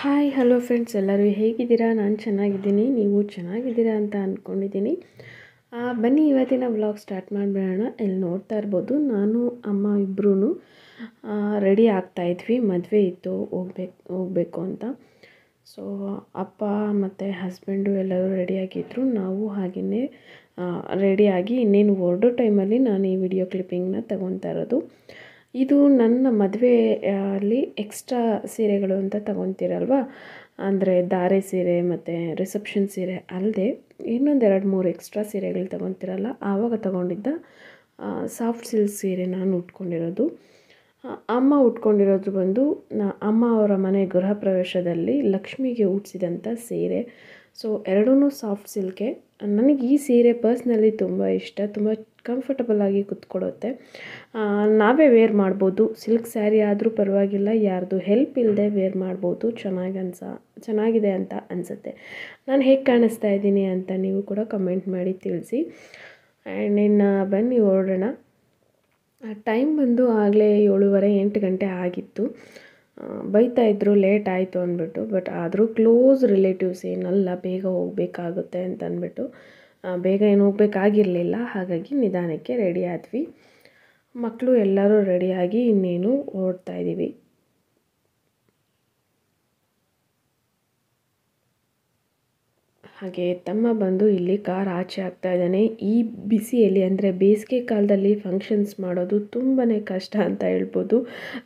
Hi hello friends, ಎಲ್ಲರೂ ಹೇಗಿದ್ದೀರಾ? ನಾನು ಚೆನ್ನಾಗಿದ್ದೀನಿ, ನೀವು ಚೆನ್ನಾಗಿದ್ದೀರಾ ಅಂತ ಅಂದ್ಕೊಂಡಿದ್ದೀನಿ. ಬನ್ನಿ ಇವತ್ತಿನ ವ್ಲಾಗ್ ಸ್ಟಾರ್ಟ್ ಮಾಡಿಬಿಡೋಣ. ಇಲ್ಲಿ ನೋಡ್ತಾ ಇರ್ಬೋದು, ನಾನು ಅಮ್ಮ ಇಬ್ಬರೂ ರೆಡಿ ಆಗ್ತಾಯಿದ್ವಿ. ಮದುವೆ ಇತ್ತು, ಹೋಗಬೇಕು ಅಂತ. ಸೊ ಅಪ್ಪ ಮತ್ತು ಹಸ್ಬೆಂಡು ಎಲ್ಲರೂ ರೆಡಿಯಾಗಿದ್ದರು. ನಾವು ಹಾಗೆಯೇ ರೆಡಿಯಾಗಿ ಇನ್ನೇನು ಹೊರಡೋ ಟೈಮಲ್ಲಿ ನಾನು ಈ ವಿಡಿಯೋ ಕ್ಲಿಪ್ಪಿಂಗ್ನ ತಗೊತಾ ಇರೋದು. ಇದು ನನ್ನ ಮದುವೆಯಲ್ಲಿ ಎಕ್ಸ್ಟ್ರಾ ಸೀರೆಗಳು ಅಂತ ತಗೊತೀರಲ್ವ, ಅಂದರೆ ಧಾರೆ ಸೀರೆ ಮತ್ತು ರಿಸೆಪ್ಷನ್ ಸೀರೆ ಅಲ್ಲದೆ ಇನ್ನೊಂದು 2-3 ಎಕ್ಸ್ಟ್ರಾ ಸೀರೆಗಳು ತಗೊತೀರಲ್ಲ, ಆವಾಗ ತಗೊಂಡಿದ್ದ ಸಾಫ್ಟ್ ಸಿಲ್ಕ್ ಸೀರೆ ನಾನು ಉಟ್ಕೊಂಡಿರೋದು. ಅಮ್ಮ ಉಟ್ಕೊಂಡಿರೋದು ಬಂದು ಅಮ್ಮ ಅವರ ಮನೆ ಗೃಹ ಪ್ರವೇಶದಲ್ಲಿ ಲಕ್ಷ್ಮಿಗೆ ಉಟ್ಸಿದಂಥ ಸೀರೆ. ಸೊ ಎರಡೂ ಸಾಫ್ಟ್ ಸಿಲ್ಕೆ. ನನಗೆ ಈ ಸೀರೆ ಪರ್ಸ್ನಲಿ ತುಂಬ ಇಷ್ಟ, ತುಂಬ ಕಂಫರ್ಟಬಲ್ ಆಗಿ ಕೂತ್ಕೊಳ್ಳುತ್ತೆ. ನಾವೇ ವೇರ್ ಮಾಡ್ಬೋದು, ಸಿಲ್ಕ್ ಸ್ಯಾರಿ ಆದರೂ ಪರವಾಗಿಲ್ಲ, ಯಾರ್ದು ಹೆಲ್ಪ್ ಇಲ್ಲದೆ ವೇರ್ ಮಾಡ್ಬೋದು. ಚೆನ್ನಾಗಿದೆ ಅಂತ ಅನಿಸುತ್ತೆ. ನಾನು ಹೇಗೆ ಕಾಣಿಸ್ತಾ ಇದ್ದೀನಿ ಅಂತ ನೀವು ಕೂಡ ಕಮೆಂಟ್ ಮಾಡಿ ತಿಳಿಸಿ. ಆ್ಯಂಡ್ ಇನ್ನು ಬನ್ನಿ ಹೊರಡೋಣ. ಟೈಮ್ ಬಂದು ಆಗಲೇ 7:30-8 ಗಂಟೆ ಆಗಿತ್ತು. ಬೈತಾಯಿದ್ರು ಲೇಟ್ ಆಯಿತು ಅಂದ್ಬಿಟ್ಟು. ಬಟ್ ಆದರೂ ಕ್ಲೋಸ್ ರಿಲೇಟಿವ್ಸ್ ಏನಲ್ಲ, ಬೇಗ ಹೋಗಬೇಕಾಗುತ್ತೆ ಅಂತ ಅಂದ್ಬಿಟ್ಟು ಬೇಗ ಏನು ಹೋಗಬೇಕಾಗಿರಲಿಲ್ಲ. ಹಾಗಾಗಿ ನಿಧಾನಕ್ಕೆ ರೆಡಿ ಆದ್ವಿ. ಮಕ್ಕಳು ಎಲ್ಲರೂ ರೆಡಿಯಾಗಿ ಇನ್ನೇನು ಹೊರಡ್ತಾ ಇದ್ದೀವಿ. ಹಾಗೆ ತಮ್ಮ ಬಂದು ಇಲ್ಲಿ ಕಾರ್ ಆಚೆ ಆಗ್ತಾ ಇದ್ದಾನೆ. ಈ ಬಿಸಿಯಲ್ಲಿ, ಅಂದರೆ ಬೇಸಿಗೆ ಕಾಲದಲ್ಲಿ ಫಂಕ್ಷನ್ಸ್ ಮಾಡೋದು ತುಂಬಾ ಕಷ್ಟ ಅಂತ ಹೇಳ್ಬೋದು.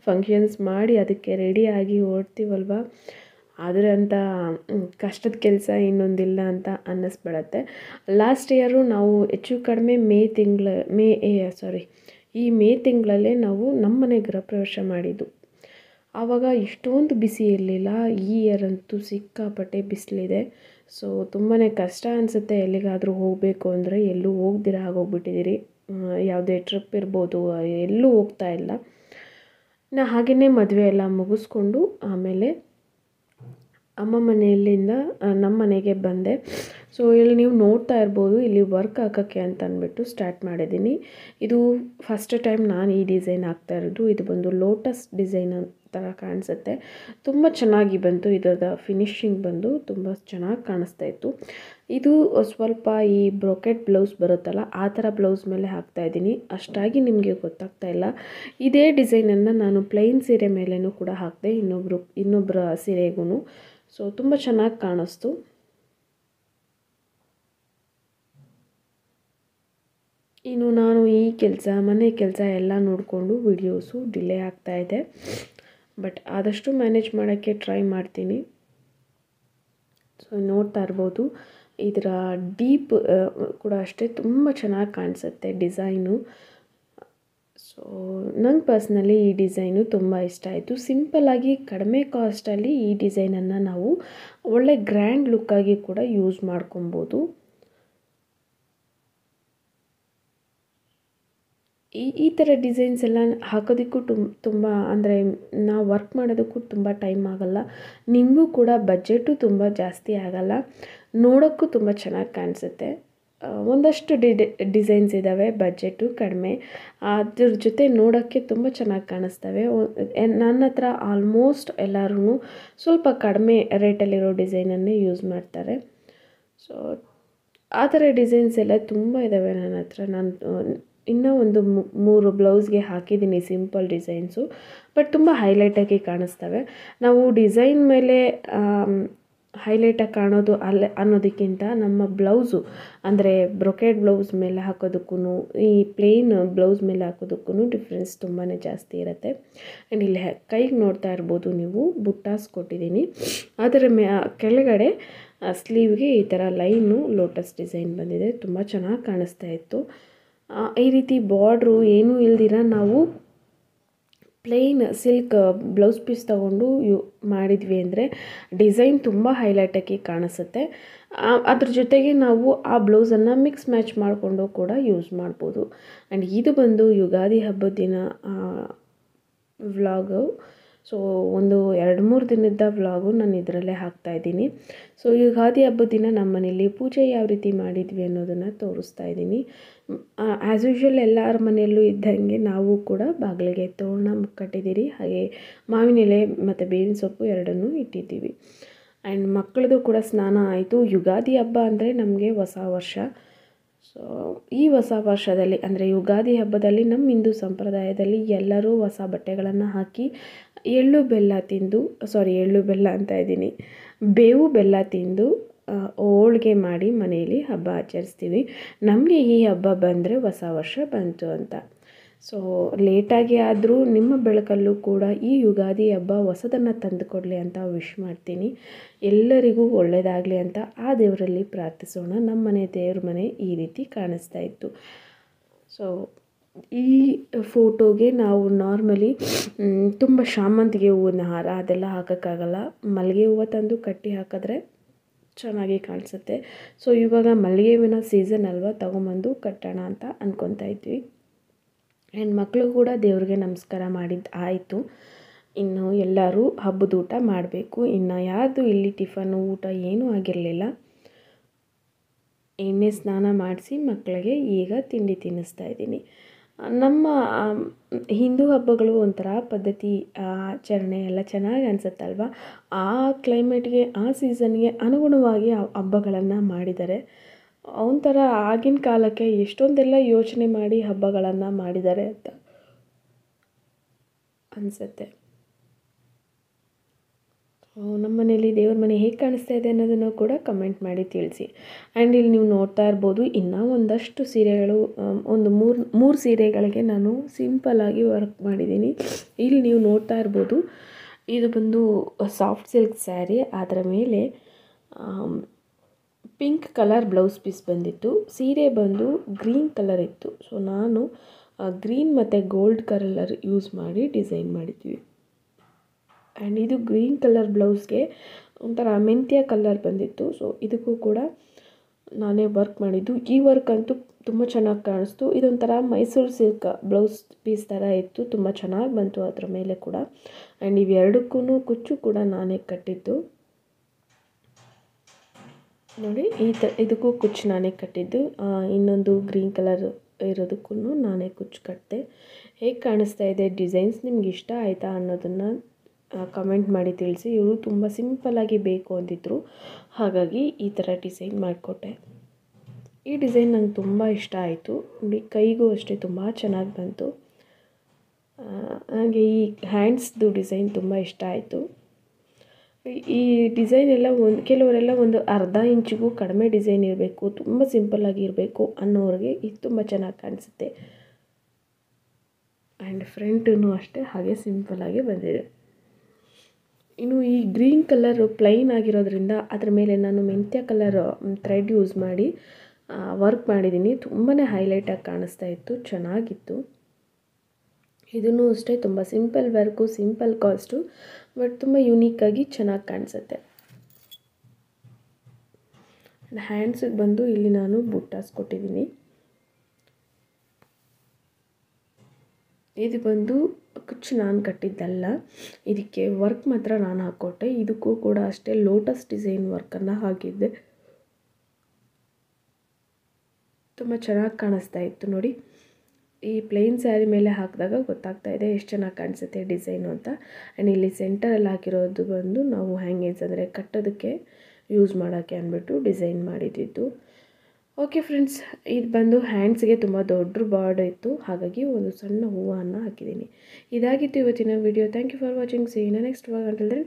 ಫಂಕ್ಷನ್ಸ್ ಮಾಡಿ ಅದಕ್ಕೆ ರೆಡಿಯಾಗಿ ಹೊರಡ್ತೀವಲ್ವ, ಆದರೆ ಅಂತ ಕಷ್ಟದ ಕೆಲಸ ಇನ್ನೊಂದಿಲ್ಲ ಅಂತ ಅನ್ನಿಸ್ಬಿಡತ್ತೆ. ಲಾಸ್ಟ್ ಇಯರು ನಾವು ಹೆಚ್ಚು ಕಡಿಮೆ ಈ ಮೇ ತಿಂಗಳಲ್ಲೇ ನಾವು ನಮ್ಮನೆ ಗೃಹ ಪ್ರವೇಶ ಮಾಡಿದ್ದು. ಆವಾಗ ಇಷ್ಟೊಂದು ಬಿಸಿ ಇರಲಿಲ್ಲ. ಈ ಇಯರ್ ಅಂತೂ ಸಿಕ್ಕಾಪಟ್ಟೆ ಬಿಸಿಲಿದೆ. ಸೊ ತುಂಬಾ ಕಷ್ಟ ಅನಿಸುತ್ತೆ. ಎಲ್ಲಿಗಾದರೂ ಹೋಗಬೇಕು ಅಂದರೆ ಎಲ್ಲೂ ಹೋಗ್ದಿರ ಆಗೋಗ್ಬಿಟ್ಟಿದ್ದೀರಿ. ಯಾವುದೇ ಟ್ರಿಪ್ ಇರ್ಬೋದು, ಎಲ್ಲೂ ಹೋಗ್ತಾ ಇಲ್ಲ. ನಾ ಹಾಗೆಯೇ ಮದುವೆ ಎಲ್ಲ ಮುಗಿಸ್ಕೊಂಡು ಆಮೇಲೆ ಅಮ್ಮ ಮನೆಯಲ್ಲಿಂದ ನಮ್ಮ ಮನೆಗೆ ಬಂದೆ. ಸೊ ಇಲ್ಲಿ ನೀವು ನೋಡ್ತಾ ಇರ್ಬೋದು, ಇಲ್ಲಿ ವರ್ಕ್ ಹಾಕೋಕ್ಕೆ ಅಂತ ಅಂದ್ಬಿಟ್ಟು ಸ್ಟಾರ್ಟ್ ಮಾಡಿದ್ದೀನಿ. ಇದು ಫಸ್ಟ್ ಟೈಮ್ ನಾನು ಈ ಡಿಸೈನ್ ಹಾಕ್ತಾ ಇರೋದು. ಇದು ಬಂದು ಲೋಟಸ್ ಡಿಸೈನ್ ಥರ ಕಾಣಿಸುತ್ತೆ. ತುಂಬ ಚೆನ್ನಾಗಿ ಬಂತು. ಇದರ ಫಿನಿಶಿಂಗ್ ಬಂದು ತುಂಬ ಚೆನ್ನಾಗಿ ಕಾಣಿಸ್ತಾ ಇತ್ತು. ಇದು ಸ್ವಲ್ಪ ಈ ಬ್ರೊಕೆಟ್ ಬ್ಲೌಸ್ ಬರುತ್ತಲ್ಲ, ಆ ಥರ ಬ್ಲೌಸ್ ಮೇಲೆ ಹಾಕ್ತಾಯಿದ್ದೀನಿ. ಅಷ್ಟಾಗಿ ನಿಮಗೆ ಗೊತ್ತಾಗ್ತಾ ಇಲ್ಲ. ಇದೇ ಡಿಸೈನನ್ನು ನಾನು ಪ್ಲೈನ್ ಸೀರೆ ಮೇಲೇನೂ ಕೂಡ ಹಾಕಿದೆ, ಇನ್ನೊಬ್ಬರ ಸೀರೆಗೂ. ಸೊ ತುಂಬ ಚೆನ್ನಾಗಿ ಕಾಣಿಸ್ತು. ಇನ್ನು ನಾನು ಈ ಕೆಲಸ, ಮನೆ ಕೆಲಸ ಎಲ್ಲ ನೋಡಿಕೊಂಡು ವಿಡಿಯೋಸು ಡಿಲೇ ಆಗ್ತಾಯಿದೆ. ಬಟ್ ಆದಷ್ಟು ಮ್ಯಾನೇಜ್ ಮಾಡೋಕ್ಕೆ ಟ್ರೈ ಮಾಡ್ತೀನಿ. ಸೊ ನೋಡ್ತಾ ಇರ್ಬೋದು, ಇದರ ಡೀಪ್ ಕೂಡ ಅಷ್ಟೇ ತುಂಬ ಚೆನ್ನಾಗಿ ಕಾಣಿಸುತ್ತೆ ಡಿಸೈನು. ಸೊ ನಂಗೆ ಪರ್ಸ್ನಲಿ ಈ ಡಿಸೈನು ತುಂಬ ಇಷ್ಟ ಆಯಿತು. ಸಿಂಪಲ್ಲಾಗಿ ಕಡಿಮೆ ಕಾಸ್ಟಲ್ಲಿ ಈ ಡಿಸೈನನ್ನು ನಾವು ಒಳ್ಳೆ ಗ್ರ್ಯಾಂಡ್ ಲುಕ್ಕಾಗಿ ಕೂಡ ಯೂಸ್ ಮಾಡ್ಕೊಬೋದು. ಈ ಥರ ಡಿಸೈನ್ಸ್ ಎಲ್ಲ ಹಾಕೋದಕ್ಕೂ ತುಂಬ ಅಂದರೆ ನಾವು ವರ್ಕ್ ಮಾಡೋದಕ್ಕೂ ತುಂಬ ಟೈಮ್ ಆಗೋಲ್ಲ. ನಿಮಗೂ ಕೂಡ ಬಜೆಟು ತುಂಬ ಜಾಸ್ತಿ ಆಗೋಲ್ಲ, ನೋಡೋಕ್ಕೂ ತುಂಬ ಚೆನ್ನಾಗಿ ಕಾಣಿಸುತ್ತೆ. ಒಂದಷ್ಟು ಡಿಸೈನ್ಸ್ ಇದ್ದಾವೆ ಬಜೆಟು ಕಡಿಮೆ, ಅದ್ರ ಜೊತೆ ನೋಡೋಕ್ಕೆ ತುಂಬ ಚೆನ್ನಾಗಿ ಕಾಣಿಸ್ತವೆ. ನನ್ನ ಹತ್ರ ಆಲ್ಮೋಸ್ಟ್ ಎಲ್ಲರೂ ಸ್ವಲ್ಪ ಕಡಿಮೆ ರೇಟಲ್ಲಿರೋ ಡಿಸೈನನ್ನೇ ಯೂಸ್ ಮಾಡ್ತಾರೆ. ಸೊ ಆ ಥರ ಡಿಸೈನ್ಸ್ ಎಲ್ಲ ತುಂಬ ಇದ್ದಾವೆ ನನ್ನ ಹತ್ರ. ನಾನು ಇನ್ನೂ ಒಂದು 3 ಬ್ಲೌಸ್ಗೆ ಹಾಕಿದ್ದೀನಿ ಸಿಂಪಲ್ ಡಿಸೈನ್ಸು. ಬಟ್ ತುಂಬ ಹೈಲೈಟಾಗಿ ಕಾಣಿಸ್ತವೆ. ನಾವು ಡಿಸೈನ್ ಮೇಲೆ ಹೈಲೈಟಾಗಿ ಕಾಣೋದು ಅನ್ನೋದಕ್ಕಿಂತ ನಮ್ಮ ಬ್ಲೌಸು, ಅಂದರೆ ಬ್ರೊಕೆಡ್ ಬ್ಲೌಸ್ ಮೇಲೆ ಹಾಕೋದಕ್ಕೂ ಈ ಪ್ಲೇನ್ ಬ್ಲೌಸ್ ಮೇಲೆ ಹಾಕೋದಕ್ಕೂ ಡಿಫ್ರೆನ್ಸ್ ತುಂಬಾ ಜಾಸ್ತಿ ಇರುತ್ತೆ. ಆ್ಯಂಡ್ ಇಲ್ಲಿ ಕೈಗೆ ನೋಡ್ತಾ ಇರ್ಬೋದು ನೀವು, ಬುಟ್ಟಾಸ್ ಕೊಟ್ಟಿದ್ದೀನಿ. ಅದರ ಕೆಳಗಡೆ ಸ್ಲೀವ್ಗೆ ಈ ಥರ ಲೈನು ಲೋಟಸ್ ಡಿಸೈನ್ ಬಂದಿದೆ. ತುಂಬ ಚೆನ್ನಾಗಿ ಕಾಣಿಸ್ತಾ ಇತ್ತು. ಈ ರೀತಿ ಬಾರ್ಡ್ರು ಏನೂ ಇಲ್ದಿರ ನಾವು ಪ್ಲೇನ್ ಸಿಲ್ಕ್ ಬ್ಲೌಸ್ ಪೀಸ್ ತೊಗೊಂಡು ಮಾಡಿದ್ವಿ ಅಂದರೆ ಡಿಸೈನ್ ತುಂಬ ಹೈಲೈಟಾಗಿ ಕಾಣಿಸುತ್ತೆ. ಅದ್ರ ಜೊತೆಗೆ ನಾವು ಆ ಬ್ಲೌಸನ್ನು ಮಿಕ್ಸ್ ಮ್ಯಾಚ್ ಮಾಡಿಕೊಂಡು ಕೂಡ ಯೂಸ್ ಮಾಡ್ಬೋದು. ಆ್ಯಂಡ್ ಇದು ಬಂದು ಯುಗಾದಿ ಹಬ್ಬದ ದಿನ ವ್ಲಾಗು. ಸೊ ಒಂದು 2-3 ದಿನದ ವ್ಲಾಗು ನಾನು ಇದರಲ್ಲೇ ಹಾಕ್ತಾಯಿದ್ದೀನಿ. ಸೊ ಯುಗಾದಿ ಹಬ್ಬದ ದಿನ ನಮ್ಮ ಮನೇಲಿ ಪೂಜೆ ಯಾವ ರೀತಿ ಮಾಡಿದ್ವಿ ಅನ್ನೋದನ್ನು ತೋರಿಸ್ತಾ ಇದ್ದೀನಿ. ಆ್ಯಸ್ ಯೂಶ್ವಲ್ ಎಲ್ಲರ ಮನೆಯಲ್ಲೂ ಇದ್ದಂಗೆ ನಾವು ಕೂಡ ಬಾಗಿಲಿಗೆ ತೋರಣ ಕಟ್ಟಿದ್ದೀರಿ. ಹಾಗೆ ಮಾವಿನ ಎಲೆ ಮತ್ತು ಬೇವಿನ ಸೊಪ್ಪು ಎರಡನ್ನೂ ಇಟ್ಟಿದ್ದೀವಿ. ಆ್ಯಂಡ್ ಮಕ್ಕಳದು ಕೂಡ ಸ್ನಾನ ಆಯಿತು. ಯುಗಾದಿ ಹಬ್ಬ ಅಂದರೆ ನಮಗೆ ಹೊಸ ವರ್ಷ. ಸೊ ಈ ಹೊಸ ವರ್ಷದಲ್ಲಿ ಅಂದರೆ ಯುಗಾದಿ ಹಬ್ಬದಲ್ಲಿ ನಮ್ಮ ಹಿಂದೂ ಸಂಪ್ರದಾಯದಲ್ಲಿ ಎಲ್ಲರೂ ಹೊಸ ಬಟ್ಟೆಗಳನ್ನು ಹಾಕಿ ಎಳ್ಳು ಬೆಲ್ಲ ಅಂತ ಇದ್ದೀನಿ, ಬೇವು ಬೆಲ್ಲ ತಿಂದು ಹೋಳಿಗೆ ಮಾಡಿ ಮನೆಯಲ್ಲಿ ಹಬ್ಬ ಆಚರಿಸ್ತೀವಿ. ನಮಗೆ ಈ ಹಬ್ಬ ಬಂದರೆ ಹೊಸ ವರ್ಷ ಬಂತು ಅಂತ. ಸೊ ಲೇಟಾಗಿ ಆದರೂ ನಿಮ್ಮ ಬೆಳಕಲ್ಲೂ ಕೂಡ ಈ ಯುಗಾದಿ ಹಬ್ಬ ಹೊಸದನ್ನು ತಂದುಕೊಡಲಿ ಅಂತ ವಿಶ್ ಮಾಡ್ತೀನಿ. ಎಲ್ಲರಿಗೂ ಒಳ್ಳೆಯದಾಗಲಿ ಅಂತ ಆ ದೇವರಲ್ಲಿ ಪ್ರಾರ್ಥಿಸೋಣ. ನಮ್ಮ ಮನೆ ದೇವ್ರ ಮನೆ ಈ ರೀತಿ ಕಾಣಿಸ್ತಾ ಇತ್ತು. ಸೊ ಈ ಫೋಟೋಗೆ ನಾವು ನಾರ್ಮಲಿ ತುಂಬ ಶಾಮಂತಿಗೆ ಹೂವಿನ ಹಾರ ಅದೆಲ್ಲ ಹಾಕೋಕ್ಕಾಗಲ್ಲ. ಮಲ್ಲಿಗೆ ಹೂವು ತಂದು ಕಟ್ಟಿ ಹಾಕಿದ್ರೆ ಚೆನ್ನಾಗಿ ಕಾಣಿಸುತ್ತೆ. ಸೊ ಇವಾಗ ಮಲ್ಲಿಗೆ ಹೂವಿನ ಸೀಸನ್ ಅಲ್ವಾ, ತೊಗೊಂಬಂದು ಕಟ್ಟೋಣ ಅಂತ ಅಂದ್ಕೊತಾ ಇದ್ವಿ. ಆ್ಯಂಡ್ ಮಕ್ಕಳು ಕೂಡ ದೇವ್ರಿಗೆ ನಮಸ್ಕಾರ ಮಾಡಿದ್ದು ಆಯಿತು. ಇನ್ನು ಎಲ್ಲರೂ ಹಬ್ಬದ ಊಟ ಮಾಡಬೇಕು. ಇನ್ನು ಯಾರ್ದು ಇಲ್ಲಿ ಟಿಫನು ಊಟ ಏನೂ ಆಗಿರಲಿಲ್ಲ. ಎಣ್ಣೆ ಸ್ನಾನ ಮಾಡಿಸಿ ಮಕ್ಕಳಿಗೆ ಈಗ ತಿಂಡಿ ತಿನ್ನಿಸ್ತಾ ಇದ್ದೀನಿ. ನಮ್ಮ ಹಿಂದೂ ಹಬ್ಬಗಳು ಒಂಥರ ಪದ್ಧತಿ ಆಚರಣೆ ಎಲ್ಲ ಚೆನ್ನಾಗಿ ಅನಿಸುತ್ತಲ್ವ. ಆ ಕ್ಲೈಮೇಟ್ಗೆ ಆ ಸೀಸನ್ಗೆ ಅನುಗುಣವಾಗಿ ಹಬ್ಬಗಳನ್ನು ಮಾಡಿದ್ದಾರೆ. ಒಂಥರ ಆಗಿನ ಕಾಲಕ್ಕೆ ಎಷ್ಟೊಂದೆಲ್ಲ ಯೋಚನೆ ಮಾಡಿ ಹಬ್ಬಗಳನ್ನು ಮಾಡಿದ್ದಾರೆ ಅಂತ ಅನಿಸುತ್ತೆ. ನಮ್ಮ ಮನೇಲಿ ದೇವ್ರ ಮನೆ ಹೇಗೆ ಕಾಣಿಸ್ತಾ ಇದೆ ಅನ್ನೋದನ್ನು ಕೂಡ ಕಮೆಂಟ್ ಮಾಡಿ ತಿಳಿಸಿ. ಆ್ಯಂಡ್ ಇಲ್ಲಿ ನೀವು ನೋಡ್ತಾ ಇರ್ಬೋದು ಇನ್ನೂ ಒಂದಷ್ಟು ಸೀರೆಗಳು, ಒಂದು ಮೂರು ಸೀರೆಗಳಿಗೆ ನಾನು ಸಿಂಪಲ್ಲಾಗಿ ವರ್ಕ್ ಮಾಡಿದ್ದೀನಿ. ಇಲ್ಲಿ ನೀವು ನೋಡ್ತಾ ಇರ್ಬೋದು ಇದು ಬಂದು ಸಾಫ್ಟ್ ಸಿಲ್ಕ್ ಸ್ಯಾರಿ. ಅದರ ಮೇಲೆ ಪಿಂಕ್ ಕಲರ್ ಬ್ಲೌಸ್ ಪೀಸ್ ಬಂದಿತ್ತು. ಸೀರೆ ಬಂದು ಗ್ರೀನ್ ಕಲರ್ ಇತ್ತು. ಸೊ ನಾನು ಗ್ರೀನ್ ಮತ್ತು ಗೋಲ್ಡ್ ಕಲರ್ ಯೂಸ್ ಮಾಡಿ ಡಿಸೈನ್ ಮಾಡಿದ್ವಿ. ಆ್ಯಂಡ್ ಇದು ಗ್ರೀನ್ ಕಲರ್ ಬ್ಲೌಸ್ಗೆ ಒಂಥರ ಮೆಂತ್ಯ ಕಲರ್ ಬಂದಿತ್ತು. ಸೊ ಇದಕ್ಕೂ ಕೂಡ ನಾನೇ ವರ್ಕ್ ಮಾಡಿದ್ದು. ಈ ವರ್ಕ್ ಅಂತೂ ತುಂಬ ಚೆನ್ನಾಗಿ ಕಾಣಿಸ್ತು. ಇದೊಂಥರ ಮೈಸೂರು ಸಿಲ್ಕ್ ಬ್ಲೌಸ್ ಪೀಸ್ ಥರ ಇತ್ತು. ತುಂಬ ಚೆನ್ನಾಗಿ ಬಂತು ಅದರ ಮೇಲೆ ಕೂಡ. ಆ್ಯಂಡ್ ಇವೆರಡಕ್ಕೂ ಕುಚ್ಚು ಕೂಡ ನಾನೇ ಕಟ್ಟಿದ್ದು ನೋಡಿ. ಇದಕ್ಕೂ ಕುಚ್ಚು ನಾನೇ ಕಟ್ಟಿದ್ದು. ಇನ್ನೊಂದು ಗ್ರೀನ್ ಕಲರ್ ಇರೋದಕ್ಕೂ ನಾನೇ ಕುಚ್ಚು ಕಟ್ಟಿದೆ. ಹೇಗೆ ಕಾಣಿಸ್ತಾ ಇದೆ ಡಿಸೈನ್ಸ್, ನಿಮ್ಗೆ ಇಷ್ಟ ಆಯಿತಾ ಅನ್ನೋದನ್ನು ಕಮೆಂಟ್ ಮಾಡಿ ತಿಳಿಸಿ. ಇವರು ತುಂಬ ಸಿಂಪಲ್ಲಾಗಿ ಬೇಕು ಅಂದಿದ್ರು, ಹಾಗಾಗಿ ಈ ಥರ ಡಿಸೈನ್ ಮಾಡಿಕೊಟ್ಟೆ. ಈ ಡಿಸೈನ್ ನಂಗೆ ತುಂಬ ಇಷ್ಟ ಆಯಿತು ನೋಡಿ. ಕೈಗೂ ಅಷ್ಟೇ ತುಂಬ ಚೆನ್ನಾಗಿ ಬಂತು. ನನಗೆ ಈ ಹ್ಯಾಂಡ್ಸ್ದು ಡಿಸೈನ್ ತುಂಬ ಇಷ್ಟ ಆಯಿತು. ಈ ಡಿಸೈನ್ ಎಲ್ಲ ಕೆಲವರೆಲ್ಲ ಒಂದು ಅರ್ಧ ಇಂಚಿಗೂ ಕಡಿಮೆ ಡಿಸೈನ್ ಇರಬೇಕು, ತುಂಬ ಸಿಂಪಲ್ಲಾಗಿ ಇರಬೇಕು ಅನ್ನೋರಿಗೆ ಇದು ತುಂಬ ಚೆನ್ನಾಗಿ ಕಾಣಿಸುತ್ತೆ. ಆ್ಯಂಡ್ ಫ್ರಂಟೂ ಅಷ್ಟೇ ಹಾಗೆ ಸಿಂಪಲ್ಲಾಗಿ ಬಂದಿದೆ. ಇನ್ನು ಈ ಗ್ರೀನ್ ಕಲರ್ ಪ್ಲೈನ್ ಆಗಿರೋದ್ರಿಂದ ಅದರ ಮೇಲೆ ನಾನು ಮೆಂತ್ಯ ಕಲರ್ ಥ್ರೆಡ್ ಯೂಸ್ ಮಾಡಿ ವರ್ಕ್ ಮಾಡಿದ್ದೀನಿ. ತುಂಬಾ ಹೈಲೈಟಾಗಿ ಕಾಣಿಸ್ತಾ ಇತ್ತು, ಚೆನ್ನಾಗಿತ್ತು. ಇದನ್ನು ಅಷ್ಟೇ ತುಂಬ simple work, simple cost, but ತುಂಬ ಯುನೀಕಾಗಿ ಚೆನ್ನಾಗಿ ಕಾಣಿಸುತ್ತೆ. ಹ್ಯಾಂಡ್ಸಿಗೆ ಬಂದು ಇಲ್ಲಿ ನಾನು ಬುಟ್ಟಾಸ್ ಕೊಟ್ಟಿದ್ದೀನಿ. ಇದು ಬಂದು ಕುಚ್ಚು ನಾನು ಕಟ್ಟಿದ್ದಲ್ಲ, ಇದಕ್ಕೆ ವರ್ಕ್ ಮಾತ್ರ ನಾನು ಹಾಕ್ಕೊಟ್ಟೆ. ಇದಕ್ಕೂ ಕೂಡ ಅಷ್ಟೇ ಲೋಟಸ್ ಡಿಸೈನ್ ವರ್ಕನ್ನು ಹಾಕಿದ್ದೆ. ತುಂಬ ಚೆನ್ನಾಗಿ ಕಾಣಿಸ್ತಾ ಇತ್ತು ನೋಡಿ. ಈ ಪ್ಲೇನ್ ಸ್ಯಾರಿ ಮೇಲೆ ಹಾಕಿದಾಗ ಗೊತ್ತಾಗ್ತಾ ಇದೆ ಎಷ್ಟು ಚೆನ್ನಾಗಿ ಕಾಣಿಸುತ್ತೆ ಡಿಸೈನು ಅಂತ. ಆ್ಯಂಡ್ ಇಲ್ಲಿ ಸೆಂಟರಲ್ಲಿ ಹಾಕಿರೋದು ಬಂದು ನಾವು ಹ್ಯಾಂಗಿಂಗ್ಸ್ ಅಂದರೆ ಕಟ್ಟೋದಕ್ಕೆ ಯೂಸ್ ಮಾಡೋಕ್ಕೆ ಅಂದ್ಬಿಟ್ಟು ಡಿಸೈನ್ ಮಾಡಿದ್ದು. ಓಕೆ ಫ್ರೆಂಡ್ಸ್, ಇದು ಬಂದು ಹ್ಯಾಂಡ್ಸ್ಗೆ ತುಂಬ ದೊಡ್ಡ ಬಾರ್ಡರ್ ಇತ್ತು, ಹಾಗಾಗಿ ಒಂದು ಸಣ್ಣ ಹೂವನ್ನು ಹಾಕಿದ್ದೀನಿ. ಇದಾಗಿತ್ತು ಇವತ್ತಿನ video. Thank you for watching. See in next vlog. Until then